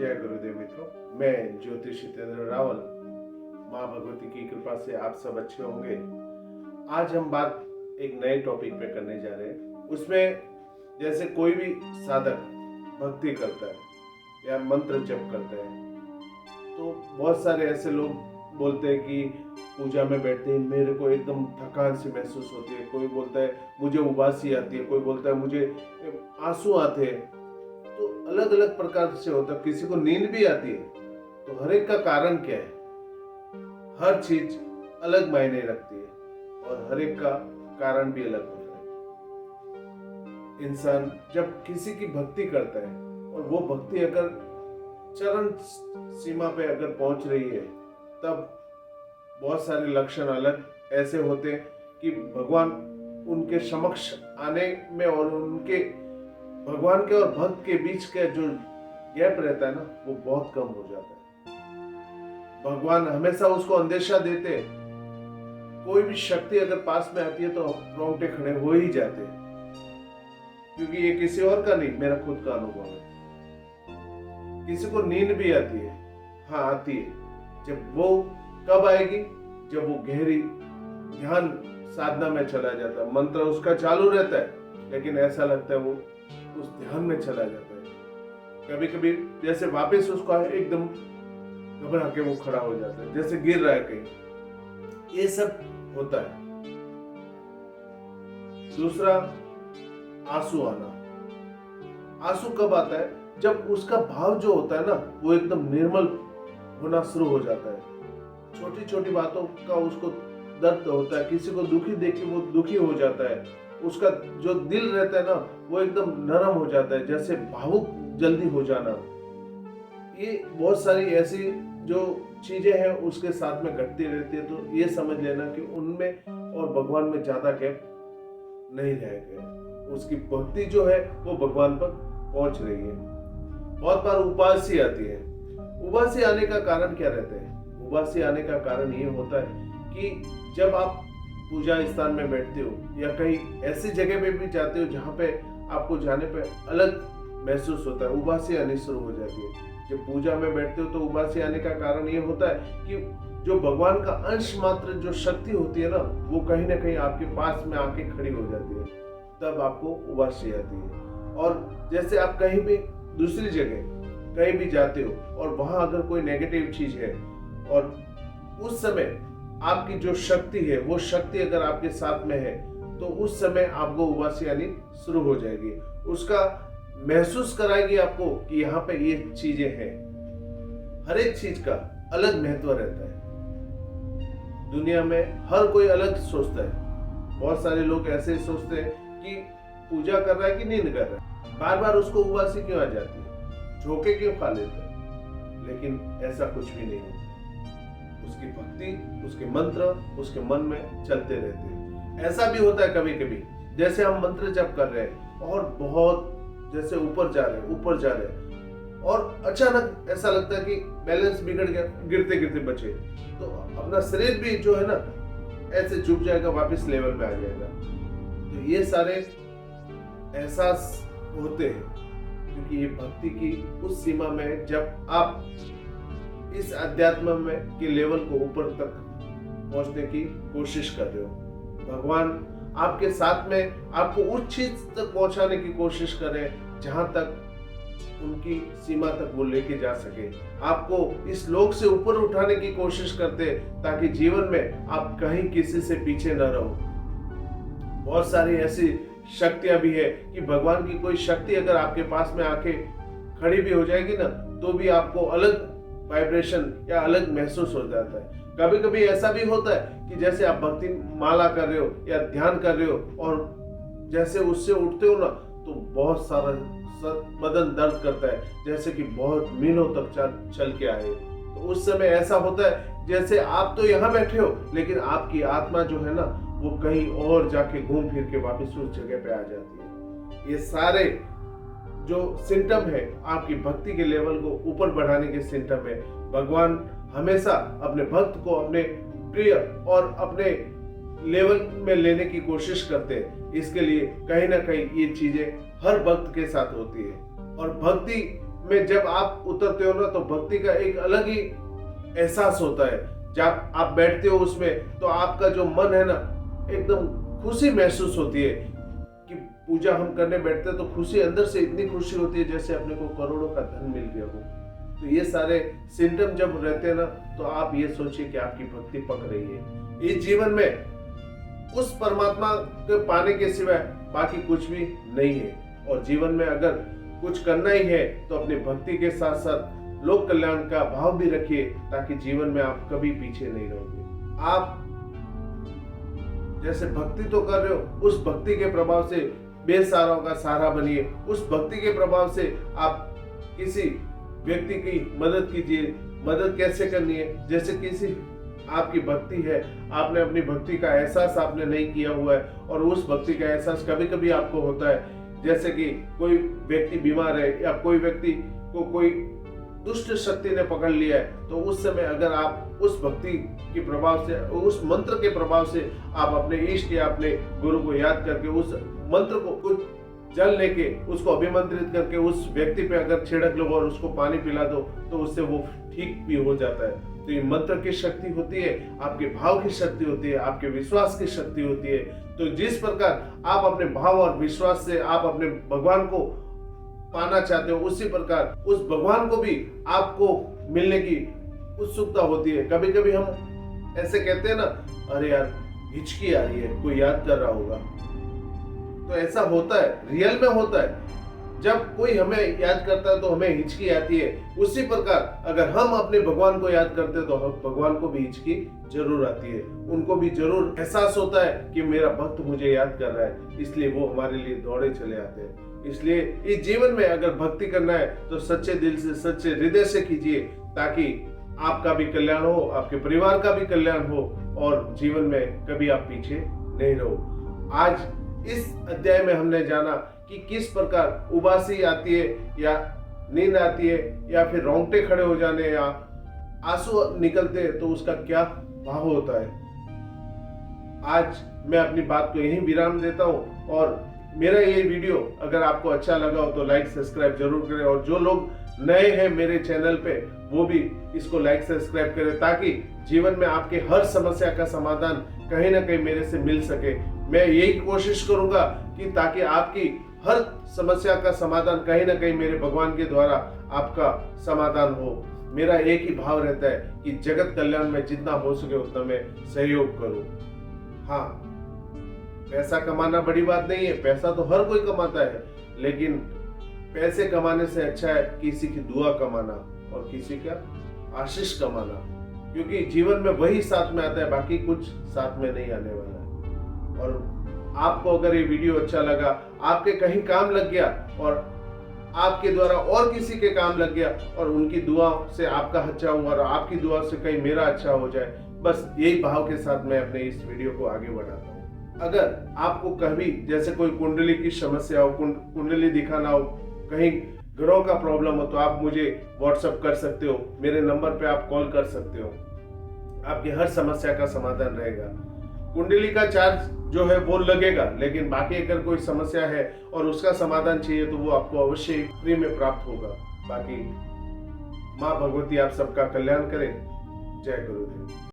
जय गुरुदेव मित्रों, मैं ज्योतिष हितेंद्र रावल। माँ भगवती की कृपा से आप सब अच्छे होंगे। आज हम बात एक नए टॉपिक पे करने जा रहे हैं। उसमें जैसे कोई भी साधक भक्ति करता है या मंत्र जप करता है, तो बहुत सारे ऐसे लोग बोलते हैं कि पूजा में बैठते हैं मेरे को एकदम थकान सी महसूस होती है। कोई बोलता है मुझे उबासी आती है, कोई बोलता है मुझे आंसू आते हैं। तो अलग अलग प्रकार से होता है। किसी को नींद भी आती है। तो हर एक का कारण क्या है? हर चीज अलग मायने रखती है और हर एक का कारण भी अलग होता है। इंसान जब किसी की भक्ति करता है और वो भक्ति अगर चरम सीमा पे अगर पहुंच रही है, तब बहुत सारे लक्षण अलग ऐसे होते हैं कि भगवान उनके समक्ष आने में और उनके भगवान के और भक्त के बीच का जो गैप रहता है ना, वो बहुत कम हो जाता है। भगवान हमेशा उसको अंदेशा देते हैं। कोई भी शक्ति अगर पास में आती है तो रोंगटे खड़े हो ही जाते हैं, क्योंकि ये किसी और का नहीं, मेरा खुद का अनुभव है। किसी को नींद भी आती है, हाँ आती है। जब वो कब आएगी? जब वो गहरी ध्यान साधना में चला जाता है। मंत्र उसका चालू रहता है, लेकिन ऐसा लगता है वो उस ध्यान में चला जाता है। कभी कभी जैसे वापस उसको एकदम घबरा के वो खड़ा हो जाता है, जैसे गिर रहा है कहीं। ये सब होता है। दूसरा, आंसू आना। आंसू कब आता है? जब उसका भाव जो होता है ना, वो एकदम निर्मल होना शुरू हो जाता है। छोटी छोटी बातों का उसको दर्द होता है। किसी को दुखी देख के वो दुखी हो जाता है। उसका जो दिल रहता है ना, वो एकदम नरम हो जाता है, जैसे भावुक जल्दी हो जाना। ये बहुत सारी ऐसी जो चीजें हैं उसके साथ में घटती रहती है। तो ये समझ लेना कि उनमें और भगवान में ज्यादा गैप नहीं रह गया। उसकी भक्ति जो है वो भगवान पर पहुंच रही है। बहुत बार उबासी आती है। उबासी आने का कारण क्या रहता है? उबासी आने का कारण ये होता है कि जब आप पूजा स्थान में बैठते हो या कहीं ऐसी जगह पे भी जाते हो जहाँ पे आपको जाने पे अलग महसूस होता है, उबासी आनी शुरू हो जाती है। जब पूजा में बैठते हो तो उबासी आने का कारण ये होता है कि जो भगवान का अंश मात्र जो शक्ति होती है ना, वो कहीं ना कहीं आपके पास में आके खड़ी हो जाती है। तब आपको उबासी आती है। और जैसे आप कहीं भी दूसरी जगह कहीं भी जाते हो और वहां अगर कोई नेगेटिव चीज है और उस समय आपकी जो शक्ति है वो शक्ति अगर आपके साथ में है, तो उस समय आपको उबासी आनी शुरू हो जाएगी। उसका महसूस कराएगी आपको कि यहाँ पे ये चीजें हैं। हर एक चीज का अलग महत्व रहता है। दुनिया में हर कोई अलग सोचता है। बहुत सारे लोग ऐसे सोचते हैं कि पूजा कर रहा है कि नींद कर रहा है, बार बार उसको उबासी क्यों आ जाती है, झोंके क्यों खा लेता है। लेकिन ऐसा कुछ भी नहीं होता। उसकी भक्ति, उसके मंत्र उसके मन में चलते रहते हैं। ऐसा भी होता है कभी कभी, जैसे हम मंत्र जप कर रहे हैं और बहुत जैसे ऊपर जा रहे हैं और अचानक ऐसा लगता है कि बैलेंस बिगड़ गया, गिरते गिरते बचे, तो अपना शरीर भी जो है ना ऐसे झुक जाएगा, वापस लेवल में आ जाएगा। तो ये सारे एहसास होते हैं क्योंकि ये भक्ति की उस सीमा में जब आप इस अध्यात्म में के लेवल को ऊपर तक पहुंचने की कोशिश कर रहे हो। भगवान आपके साथ में आपको उस चीज तक पहुंचाने की कोशिश कर रहे हैं जहां तक उनकी सीमा तक वो लेके जा सके। आपको इस लोक से ऊपर उठाने की कोशिश करते हैं ताकि जीवन में आप कहीं किसी से पीछे न रहो। बहुत सारी ऐसी शक्तियां भी है कि भगवान की कोई शक्ति अगर आपके पास में आके खड़ी भी हो जाएगी ना, तो भी आपको अलग वाइब्रेशन या अलग महसूस हो जाता है। कभी कभी ऐसा भी होता है कि जैसे आप भक्ति माला कर रहे हो या ध्यान कर रहे हो और जैसे उससे उठते हो ना, तो बहुत सारा बदन दर्द करता है, जैसे कि बहुत मीलों तक चल के आए। तो उस समय ऐसा होता है जैसे आप तो यहाँ बैठे हो, लेकिन आपकी आत्मा जो है ना, वो कहीं और जाके घूम फिर के वापस उस जगह पे आ जाती है। ये सारे जो सिम्टम है आपकी भक्ति के लेवल को ऊपर बढ़ाने के सिम्टम है। भगवान हमेशा अपने भक्त को अपने प्रिय और अपने लेवल में लेने की कोशिश करते हैं। इसके लिए कहीं ना कहीं ये चीजें हर भक्त के साथ होती है। और भक्ति में जब आप उतरते हो ना तो भक्ति का एक अलग ही एहसास होता है। जब आप बैठते हो उसमें तो आपका जो मन है ना एकदम खुशी महसूस होती है कि पूजा हम करने बैठते हैं तो खुशी अंदर से इतनी खुशी होती है जैसे अपने को करोड़ों का धन मिल गया हो। तो ये सारे सिम्टम जब रहते हैं ना तो आप ये सोचिए कि आपकी भक्ति पक रही है। इस जीवन में उस परमात्मा के पाने के सिवाय बाकी कुछ भी नहीं है। और जीवन में अगर कुछ करना ही है तो अपनी भक्ति के साथ साथ लोक कल्याण का भाव भी रखिए ताकि जीवन में आप कभी पीछे नहीं रहोगे। आप जैसे भक्ति तो कर रहे हो उस भक्ति के प्रभाव से बेसहाराओं का सहारा बनिए। उस भक्ति के प्रभाव से आप किसी व्यक्ति की मदद कीजिए। मदद कैसे करनी है, जैसे किसी आपकी भक्ति है, आपने अपनी भक्ति का एहसास आपने नहीं किया हुआ है और उस भक्ति का एहसास कभी कभी आपको होता है। जैसे कि कोई व्यक्ति बीमार है या कोई व्यक्ति को कोई दुष्ट शक्ति ने पकड़ लिया है तो उस समय अगर आप उस भक्ति के प्रभाव से, उस मंत्र के प्रभाव से आप अपने इष्ट या अपने गुरु को याद करके उस मंत्र को कुछ जल लेके उसको अभिमंत्रित करके उस व्यक्ति पे अगर छिड़क लो और उसको पानी पिला दो तो उससे वो ठीक भी हो जाता है। तो ये मंत्र की शक्ति होती है, आपके भाव की शक्ति होती है, आपके विश्वास की शक्ति होती है। तो जिस प्रकार आप अपने भाव और विश्वास से आप अपने भगवान को पाना चाहते हो उसी प्रकार उस भगवान को भी आपको मिलने की उत्सुकता होती है। कभी कभी हम ऐसे कहते हैं ना, अरे यार हिचकी आ रही है, कोई याद कर रहा होगा। तो ऐसा होता है, रियल में होता है। जब कोई हमें याद करता है तो हमें हिचकी आती है। उसी प्रकार अगर हम अपने भगवान को याद करते हैं तो भगवान को भी हिचकी जरूर आती है। उनको भी जरूर एहसास होता है कि मेरा भक्त मुझे याद कर रहा है, इसलिए वो हमारे लिए दौड़े चले आते हैं। इसलिए इस जीवन में अगर भक्ति करना है तो सच्चे दिल से, सच्चे हृदय से कीजिए ताकि आपका भी कल्याण हो, आपके परिवार का भी कल्याण हो और जीवन में कभी आप पीछे नहीं रहो। आज इस अध्याय में हमने जाना कि किस प्रकार उबासी आती है या नींद आती है या फिर रोंगटे खड़े हो जाने या आंसू निकलते हैं तो उसका क्या भाव होता है। आज मैं अपनी बात को यहीं विराम देता हूं और मेरा ये वीडियो अगर आपको अच्छा लगा हो तो लाइक सब्सक्राइब जरूर करें और जो लोग नए हैं मेरे चैनल पे वो भी इसको लाइक सब्सक्राइब करें ताकि जीवन में आपके हर समस्या का समाधान कहीं ना कहीं मेरे से मिल सके। मैं यही कोशिश करूंगा कि ताकि आपकी हर समस्या का समाधान कहीं ना कहीं मेरे भगवान के द्वारा आपका समाधान हो। मेरा एक ही भाव रहता है कि जगत कल्याण में जितना हो सके उतना मैं सहयोग करूं। हाँ, पैसा कमाना बड़ी बात नहीं है, पैसा तो हर कोई कमाता है, लेकिन पैसे कमाने से अच्छा है किसी की दुआ कमाना और किसी का आशीष कमाना, क्योंकि जीवन में वही साथ में आता है, बाकी कुछ साथ में नहीं आने वाला है। और आपको अगर ये वीडियो अच्छा लगा, आपके कहीं काम लग गया और आपके द्वारा और किसी के काम लग गया और उनकी दुआ से आपका अच्छा हुआ और आपकी दुआ से कहीं मेरा अच्छा हो जाए, बस यही भाव के साथ मैं अपने इस वीडियो को आगे बढ़ाता हूँ। अगर आपको कभी जैसे कोई कुंडली की समस्या हो, कुंडली दिखाना हो, कहीं ग्रहों का प्रॉब्लम हो तो आप मुझे व्हाट्सएप कर सकते हो, मेरे नंबर पे आप कॉल कर सकते हो, आपकी हर समस्या का समाधान रहेगा। कुंडली का चार्ज जो है वो लगेगा, लेकिन बाकी अगर कोई समस्या है और उसका समाधान चाहिए तो वो आपको अवश्य ही फ्री में प्राप्त होगा। बाकी माँ भगवती आप सबका कल्याण करे। जय गुरुदेव।